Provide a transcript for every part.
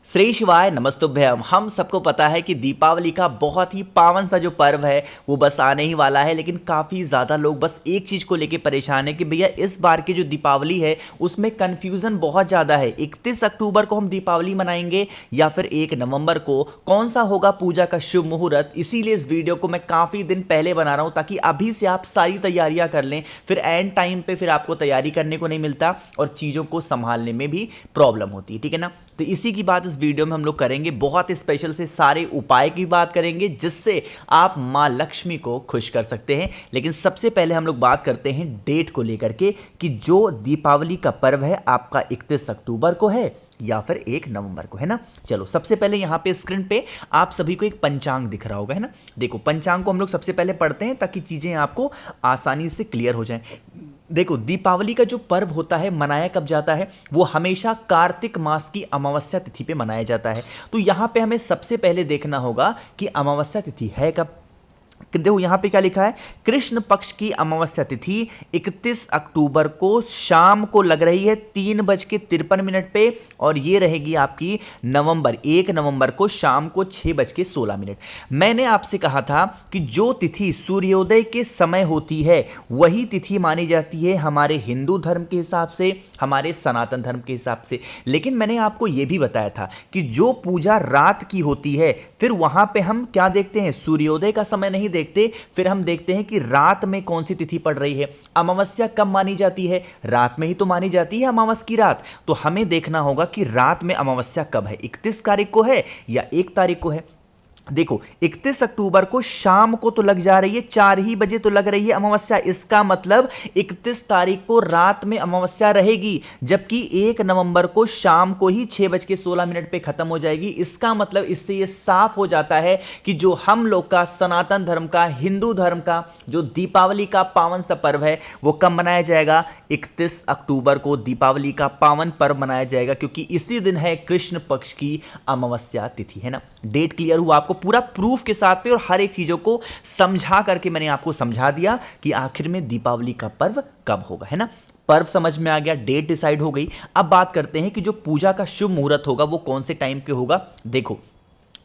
श्री शिवाय नमस्तुभ्यम। हम सबको पता है कि दीपावली का बहुत ही पावन सा जो पर्व है वो बस आने ही वाला है, लेकिन काफ़ी ज़्यादा लोग बस एक चीज़ को लेके परेशान है कि भैया इस बार की जो दीपावली है उसमें कन्फ्यूज़न बहुत ज़्यादा है। 31 अक्टूबर को हम दीपावली मनाएंगे या फिर 1 नवंबर को, कौन सा होगा पूजा का शुभ मुहूर्त। इसीलिए इस वीडियो को मैं काफ़ी दिन पहले बना रहा हूँ ताकि अभी से आप सारी तैयारियाँ कर लें, फिर एंड टाइम पर फिर आपको तैयारी करने को नहीं मिलता और चीज़ों को संभालने में भी प्रॉब्लम होती है। ठीक है ना, तो इसी की बात इस वीडियो में हम लोग करेंगे। बहुत स्पेशल से सारे उपाय की बात करेंगे जिससे आप मां लक्ष्मी को खुश कर सकते हैं। लेकिन सबसे पहले हम लोग बात करते हैं डेट को लेकर के कि जो दीपावली का पर्व है आपका 31 अक्टूबर को है या फिर 1 नवंबर को, है ना। चलो सबसे पहले यहाँ पे स्क्रीन पे आप सभी को एक पंचांग दिख रहा होगा, है ना। देखो पंचांग को हम लोग सबसे पहले पढ़ते हैं ताकि चीजें आपको आसानी से क्लियर हो जाएं। देखो दीपावली का जो पर्व होता है मनाया कब जाता है, वो हमेशा कार्तिक मास की अमावस्या तिथि पे मनाया जाता है। तो यहां पे हमें सबसे पहले देखना होगा कि अमावस्या तिथि है कब। देखो यहां पे क्या लिखा है, कृष्ण पक्ष की अमावस्या तिथि 31 अक्टूबर को शाम को लग रही है 3:53 पे, और ये रहेगी आपकी 1 नवंबर को शाम को 6:16। मैंने आपसे कहा था कि जो तिथि सूर्योदय के समय होती है वही तिथि मानी जाती है हमारे हिंदू धर्म के हिसाब से, हमारे सनातन धर्म के हिसाब से। लेकिन मैंने आपको यह भी बताया था कि जो पूजा रात की होती है फिर वहां पे हम क्या देखते हैं, सूर्योदय का समय नहीं देखते, फिर हम देखते हैं कि रात में कौन सी तिथि पड़ रही है। अमावस्या कब मानी जाती है, रात में ही तो मानी जाती है अमावस्या की रात। तो हमें देखना होगा कि रात में अमावस्या कब है, 31 तारीख को है या 1 तारीख को है। देखो 31 अक्टूबर को शाम को तो लग जा रही है, 4 ही बजे तो लग रही है अमावस्या। इसका मतलब 31 तारीख को रात में अमावस्या रहेगी, जबकि 1 नवंबर को शाम को ही 6:16 पे खत्म हो जाएगी। इसका मतलब इससे यह साफ हो जाता है कि जो हम लोग का सनातन धर्म का, हिंदू धर्म का जो दीपावली का पावन सा पर्व है वो कब मनाया जाएगा, 31 अक्टूबर को दीपावली का पावन पर्व मनाया जाएगा, क्योंकि इसी दिन है कृष्ण पक्ष की अमावस्या तिथि, है ना। डेट क्लियर हुआ आपको पूरा प्रूफ के साथ पे, और हर एक चीजों को समझा करके मैंने आपको समझा दिया कि आखिर में दीपावली का पर्व कब होगा, है ना। पर्व समझ में आ गया, डेट डिसाइड हो गई। अब बात करते हैं कि जो पूजा का शुभ मुहूर्त होगा वो कौन से टाइम पे होगा। देखो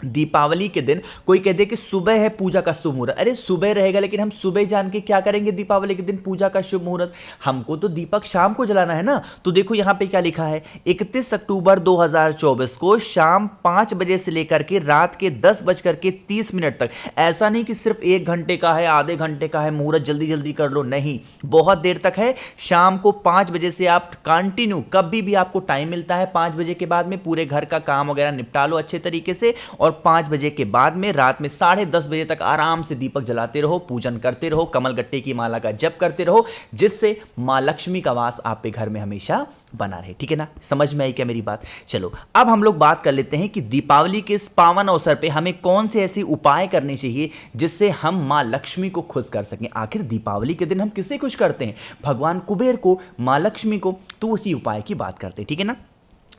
दीपावली के दिन कोई कहते हैं कि सुबह है पूजा का शुभ मुहूर्त, अरे सुबह रहेगा, लेकिन हम सुबह जान के क्या करेंगे दीपावली के दिन पूजा का शुभ मुहूर्त, हमको तो दीपक शाम को जलाना है ना। तो देखो यहां पे क्या लिखा है, 31 अक्टूबर 2024 को शाम 5 बजे से लेकर के रात के 10:30 तक। ऐसा नहीं कि सिर्फ 1 घंटे का है, आधे घंटे का है मुहूर्त, जल्दी जल्दी कर लो, नहीं, बहुत देर तक है। शाम को 5 बजे से आप कंटिन्यू कभी भी आपको टाइम मिलता है 5 बजे के बाद में पूरे घर का काम वगैरह निपटा लो अच्छे तरीके से, और 5 बजे के बाद में रात में 10:30 बजे तक आराम से दीपक जलाते रहो, पूजन करते रहो, कमलगट्टे की माला का जप करते रहो, जिससे मां लक्ष्मी का वास आप पे घर में हमेशा बना रहे। ठीक है ना, समझ में आई क्या मेरी बात। चलो अब हम लोग बात कर लेते हैं कि दीपावली के इस पावन अवसर पे हमें कौन से ऐसे उपाय करने चाहिए जिससे हम मां लक्ष्मी को खुश कर सकें। आखिर दीपावली के दिन हम किसे खुश करते हैं, भगवान कुबेर को, मां लक्ष्मी को, तो उसी उपाय की बात करते हैं। ठीक है ना।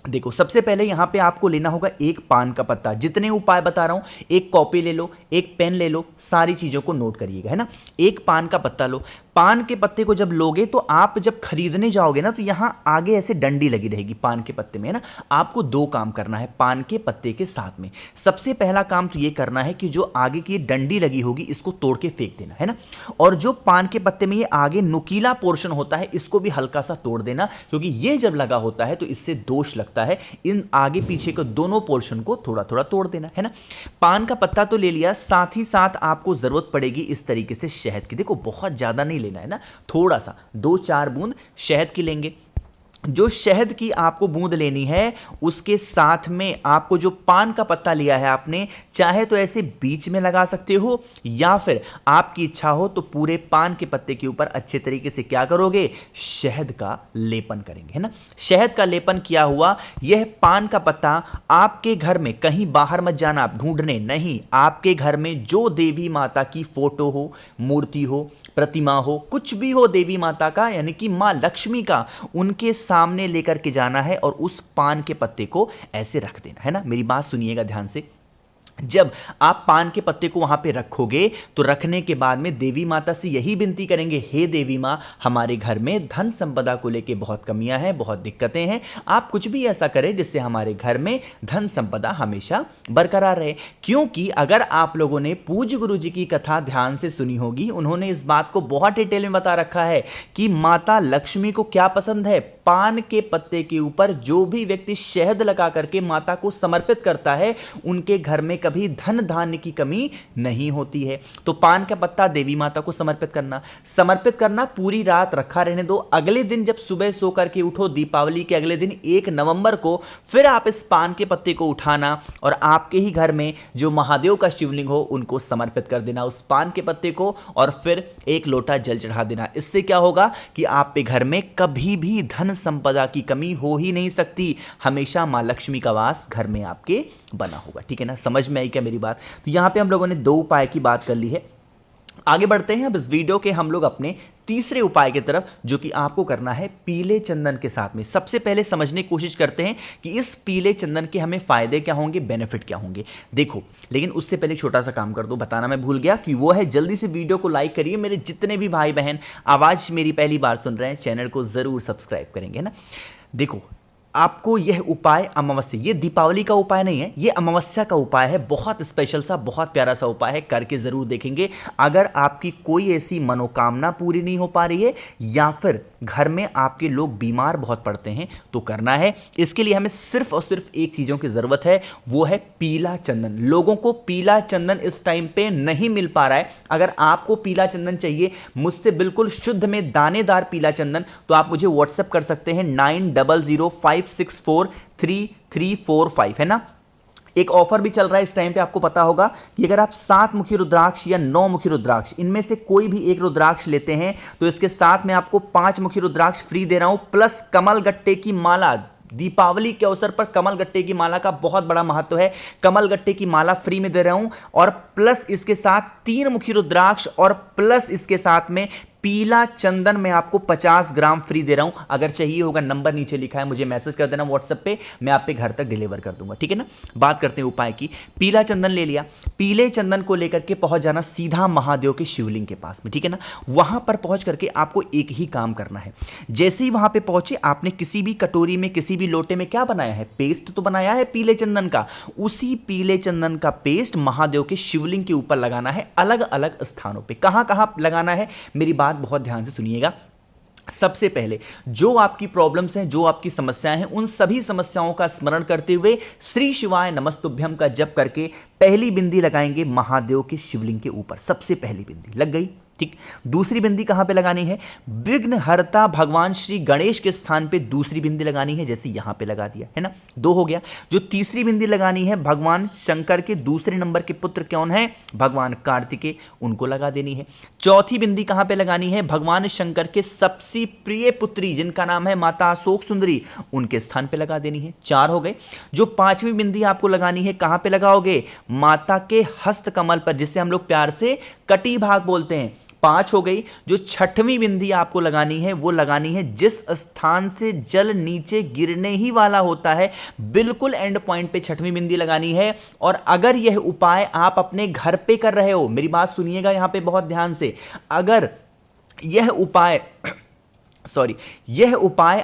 देखो सबसे पहले यहां पे आपको लेना होगा एक पान का पत्ता। जितने उपाय बता रहा हूं, एक कॉपी ले लो, एक पेन ले लो, सारी चीजों को नोट करिएगा, है ना। एक पान का पत्ता लो। पान के पत्ते को जब लोगे तो आप जब खरीदने जाओगे ना तो यहां आगे ऐसे डंडी लगी रहेगी पान के पत्ते में, है ना। आपको 2 काम करना है पान के पत्ते के साथ में। सबसे पहला काम तो ये करना है कि जो आगे की डंडी लगी होगी इसको तोड़ के फेंक देना, है ना। और जो पान के पत्ते में ये आगे नुकीला पोर्शन होता है इसको भी हल्का सा तोड़ देना, क्योंकि ये जब लगा होता है तो इससे दोष लगता है। इन आगे पीछे के दोनों पोर्शन को थोड़ा थोड़ा तोड़ देना, है ना। पान का पत्ता तो ले लिया, साथ ही साथ आपको जरूरत पड़ेगी इस तरीके से शहद की। देखो बहुत ज्यादा नहीं लेना है ना, थोड़ा सा 2-4 बूंद शहद की लेंगे। जो शहद की आपको बूंद लेनी है उसके साथ में आपको जो पान का पत्ता लिया है आपने, चाहे तो ऐसे बीच में लगा सकते हो या फिर आपकी इच्छा हो तो पूरे पान के पत्ते के ऊपर अच्छे तरीके से क्या करोगे, शहद का लेपन करेंगे, है ना। शहद का लेपन किया हुआ यह पान का पत्ता आपके घर में, कहीं बाहर मत जाना आप ढूंढने, नहीं, आपके घर में जो देवी माता की फोटो हो, मूर्ति हो, प्रतिमा हो, कुछ भी हो देवी माता का यानी कि मां लक्ष्मी का, उनके सामने लेकर के जाना है और उस पान के पत्ते को ऐसे रख देना, है ना। मेरी बात सुनिएगा ध्यान से। जब आप पान के पत्ते को वहां पे रखोगे तो रखने के बाद में देवी माता से यही विनती करेंगे, हे देवी माँ, हमारे घर में धन संपदा को लेके बहुत कमियां हैं, बहुत दिक्कतें हैं, आप कुछ भी ऐसा करें जिससे हमारे घर में धन संपदा हमेशा बरकरार रहे। क्योंकि अगर आप लोगों ने पूज्य गुरु जी की कथा ध्यान से सुनी होगी, उन्होंने इस बात को बहुत डिटेल में बता रखा है कि माता लक्ष्मी को क्या पसंद है, पान के पत्ते के ऊपर जो भी व्यक्ति शहद लगा करके माता को समर्पित करता है उनके घर में कभी धन धान्य की कमी नहीं होती है। तो पान का पत्ता देवी माता को समर्पित करना, पूरी रात रखा रहने दो। अगले दिन जब सुबह सो करके उठो, दीपावली के अगले दिन 1 नवंबर को, फिर आप इस पान के पत्ते को उठाना और आपके ही घर में जो महादेव का शिवलिंग हो उनको समर्पित कर देना उस पान के पत्ते को, और फिर 1 लोटा जल चढ़ा देना। इससे क्या होगा कि आपके घर में कभी भी धन संपदा की कमी हो ही नहीं सकती, हमेशा मां लक्ष्मी का वास घर में आपके बना होगा। ठीक है ना, समझ में आई क्या मेरी बात? तो यहां पे हम लोगों ने 2 उपाय की बात कर ली है। आगे बढ़ते हैं अब इस वीडियो के हम लोग अपने तीसरे उपाय की तरफ, जो कि आपको करना है पीले चंदन के साथ में। सबसे पहले समझने की कोशिश करते हैं कि इस पीले चंदन के हमें फायदे क्या होंगे, बेनिफिट क्या होंगे। देखो, लेकिन उससे पहले छोटा सा काम कर दो, बताना मैं भूल गया, कि वो है जल्दी से वीडियो को लाइक करिए। मेरे जितने भी भाई बहन आवाज मेरी पहली बार सुन रहे हैं, चैनल को जरूर सब्सक्राइब करेंगे ना। देखो, आपको यह उपाय अमावस्या, ये दीपावली का उपाय नहीं है, ये अमावस्या का उपाय है। बहुत स्पेशल सा, बहुत प्यारा सा उपाय है, करके जरूर देखेंगे। अगर आपकी कोई ऐसी मनोकामना पूरी नहीं हो पा रही है या फिर घर में आपके लोग बीमार बहुत पड़ते हैं तो करना है। इसके लिए हमें सिर्फ और सिर्फ एक चीजों की जरूरत है, वो है पीला चंदन। लोगों को पीला चंदन इस टाइम पे नहीं मिल पा रहा है। अगर आपको पीला चंदन चाहिए मुझसे बिल्कुल शुद्ध में दानेदार पीला चंदन, तो आप मुझे व्हाट्सएप कर सकते हैं 9005643345, है ना। एक ऑफर भी चल रहा है इस टाइम पे, आपको पता होगा कि अगर आप 7 मुखी रुद्राक्ष या 9 मुखी रुद्राक्ष, इनमें से कोई भी एक रुद्राक्ष लेते हैं तो इसके साथ में आपको 5 मुखी रुद्राक्ष फ्री दे रहा हूं, प्लस कमल गट्टे की माला। दीपावली के अवसर पर कमल गट्टे की माला का बहुत बड़ा महत्व है, कमल गट्टे की माला फ्री में दे रहा हूं, और प्लस इसके साथ 3 मुखी रुद्राक्ष, और प्लस इसके साथ में पीला चंदन मैं आपको 50 ग्राम फ्री दे रहा हूं। अगर चाहिए होगा, नंबर नीचे लिखा है, मुझे मैसेज कर देना व्हाट्सएप पे, मैं आप पे घर तक डिलीवर कर दूंगा। ठीक है ना। बात करते हैं उपाय की। पीला चंदन ले लिया, पीले चंदन को लेकर के पहुंच जाना सीधा महादेव के शिवलिंग के पास में। ठीक है ना। वहां पर पहुंच करके आपको एक ही काम करना है। जैसे ही वहां पे पहुंचे, आपने किसी भी कटोरी में, किसी भी लोटे में क्या बनाया है, पेस्ट तो बनाया है पीले चंदन का। उसी पीले चंदन का पेस्ट महादेव के शिवलिंग के ऊपर लगाना है, अलग अलग स्थानों पर। कहां कहां लगाना है, मेरी बात बहुत ध्यान से सुनिएगा। सबसे पहले जो आपकी प्रॉब्लम्स हैं, जो आपकी समस्याएं हैं, उन सभी समस्याओं का स्मरण करते हुए श्री शिवाय नमस्तुभ्यम का जप करके पहली बिंदी लगाएंगे महादेव के शिवलिंग के ऊपर। सबसे पहली बिंदी लग गई। ठीक। दूसरी बिंदी कहां पे लगानी है, विघ्नहर्ता भगवान श्री गणेश के स्थान पे दूसरी बिंदी लगानी है, जैसे यहां पे लगा दिया है ना, 2 हो गया। जो तीसरी बिंदी लगानी है, भगवान शंकर के दूसरे नंबर के पुत्र कौन है, भगवान कार्तिकेय, उनको लगा देनी है। चौथी बिंदी कहां पे लगानी है, भगवान शंकर के सबसे प्रिय पुत्री जिनका नाम है माता अशोक सुंदरी, उनके स्थान पे लगा देनी है। 4 हो गए। जो 5वीं बिंदी आपको लगानी है, कहां पे लगाओगे, माता के हस्त कमल पर, जिसे हम लोग प्यार से कटी भाग बोलते हैं। 5 हो गई। जो 6वीं बिंदी आपको लगानी है, वो लगानी है जिस स्थान से जल नीचे गिरने ही वाला होता है, बिल्कुल एंड पॉइंट पे 6वीं बिंदी लगानी है। और अगर यह उपाय आप अपने घर पे कर रहे हो, मेरी बात सुनिएगा यहां पे बहुत ध्यान से, अगर यह उपाय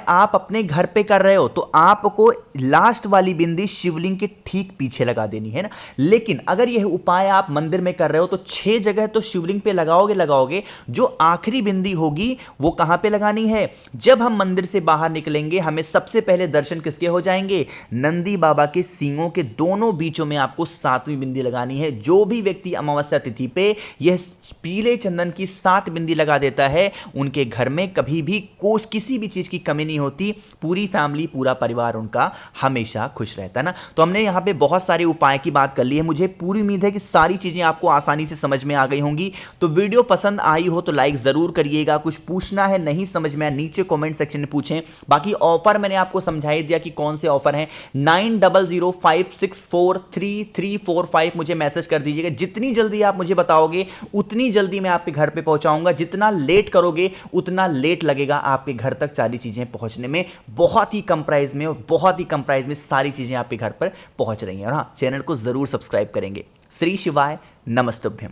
आप अपने घर पे कर रहे हो तो आपको लास्ट वाली बिंदी शिवलिंग के ठीक पीछे लगा देनी है ना। लेकिन अगर यह उपाय आप मंदिर में कर रहे हो तो 6 जगह तो शिवलिंग पे लगाओगे। जो आखिरी बिंदी होगी वो कहां पे लगानी है, जब हम मंदिर से बाहर निकलेंगे हमें सबसे पहले दर्शन किसके हो जाएंगे, नंदी बाबा के सींगों के दोनों बीचों में आपको 7वीं बिंदी लगानी है। जो भी व्यक्ति अमावस्या तिथि पे यह पीले चंदन की 7 बिंदी लगा देता है, उनके घर में कभी भी किसी भी चीज की कमी नहीं होती, पूरी फैमिली, पूरा परिवार उनका हमेशा खुश रहता है ना। तो हमने यहां पे बहुत सारे उपाय की बात कर ली है। मुझे पूरी उम्मीद है कि सारी चीजें आपको आसानी से समझ में आ गई होंगी। तो वीडियो पसंद आई हो तो लाइक जरूर करिएगा। कुछ पूछना है, नहीं समझ में आया, नीचे कमेंट सेक्शन में पूछें। बाकी ऑफर मैंने आपको समझा ही दिया कि कौन से ऑफर हैं। 9005643345 मुझे मैसेज कर दीजिएगा। जितनी जल्दी आप मुझे बताओगे उतनी जल्दी मैं आपके घर पे पहुंचाऊंगा। जितना लेट करोगे उतना लेट लगेगा आपके घर तक सारी चीज़ें पहुंचने में, बहुत ही कम प्राइस में और बहुत ही कम प्राइस में सारी चीज़ें आपके घर पर पहुंच रही हैं। और हाँ, चैनल को ज़रूर सब्सक्राइब करेंगे। श्री शिवाय नमस्तुभ्यम।